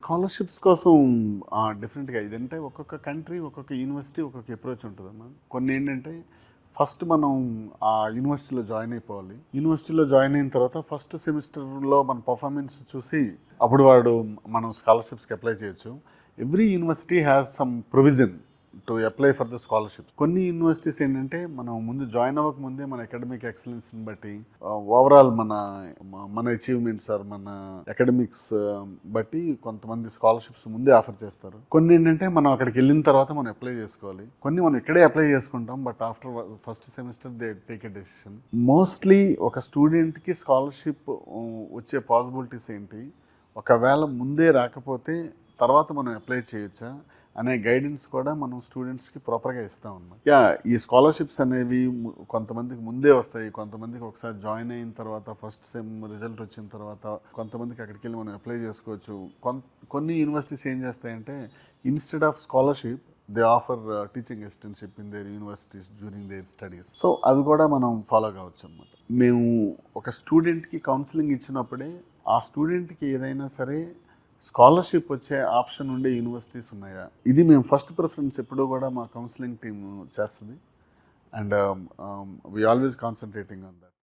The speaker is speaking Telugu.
స్కాలర్షిప్స్ కోసం డిఫరెంట్‌గా ఇదంటే ఒక్కొక్క కంట్రీ, ఒక్కొక్క యూనివర్సిటీ ఒక్కొక్క అప్రోచ్ ఉంటదమ్మా. కొన్ని ఏంటంటే ఫస్ట్ మనం ఆ యూనివర్సిటీలో జాయిన్ అయిపోవాలి. యూనివర్సిటీలో జాయిన్ అయిన తర్వాత ఫస్ట్ సెమిస్టర్‌లో మన పర్ఫార్మెన్స్ చూసి అప్పుడు మనం స్కాలర్షిప్స్‌కి అప్లై చేయొచ్చు. Every university has some provision to apply for the scholarships. కొన్ని యూనివర్సిటీస్ ఏంటంటే మనం ముందు జాయిన్ అవ్వక ముందే మన అకాడమిక్ ఎక్సలెన్స్ని బట్టి ఓవరాల్ మన అచీవ్మెంట్స్ ఆర్ మన అకాడమిక్స్ బట్టి కొంతమంది స్కాలర్షిప్స్ ముందే ఆఫర్ చేస్తారు. కొన్ని ఏంటంటే మనం అక్కడికి వెళ్ళిన తర్వాత మనం అప్లై చేసుకోవాలి. కొన్ని మనం ఇక్కడే అప్లై చేసుకుంటాం, but after first semester they take a decision. Mostly ఒక స్టూడెంట్కి స్కాలర్షిప్ వచ్చే పాసిబిలిటీస్ ఏంటి, ఒకవేళ ముందే రాకపోతే తర్వాత మనం అప్లై చేయొచ్చా అనే గైడెన్స్ కూడా మనం స్టూడెంట్స్కి ప్రాపర్గా ఇస్తాం అన్నమాట. ఈ స్కాలర్షిప్స్ అనేవి కొంతమందికి ముందే వస్తాయి, కొంతమందికి ఒకసారి జాయిన్ అయిన తర్వాత ఫస్ట్ సెమ్ రిజల్ట్ వచ్చిన తర్వాత కొంతమందికి అక్కడికి వెళ్ళి మనం అప్లై చేసుకోవచ్చు. కొన్ని యూనివర్సిటీస్ ఏం చేస్తాయంటే instead of scholarship they offer teaching assistantship in there universities during their studies. So అవి కూడా మనం ఫాలో కావచ్చు అన్నమాట. మేము ఒక స్టూడెంట్కి కౌన్సిలింగ్ ఇచ్చినప్పుడే ఆ స్టూడెంట్కి ఏదైనా సరే స్కాలర్షిప్ వచ్చే ఆప్షన్ ఉండే యూనివర్సిటీస్ ఉన్నాయా, ఇది మేము ఫస్ట్ ప్రిఫరెన్స్ ఎప్పుడూ కూడా మా కౌన్సిలింగ్ టీమ్ చేస్తుంది. And we always concentrating on that.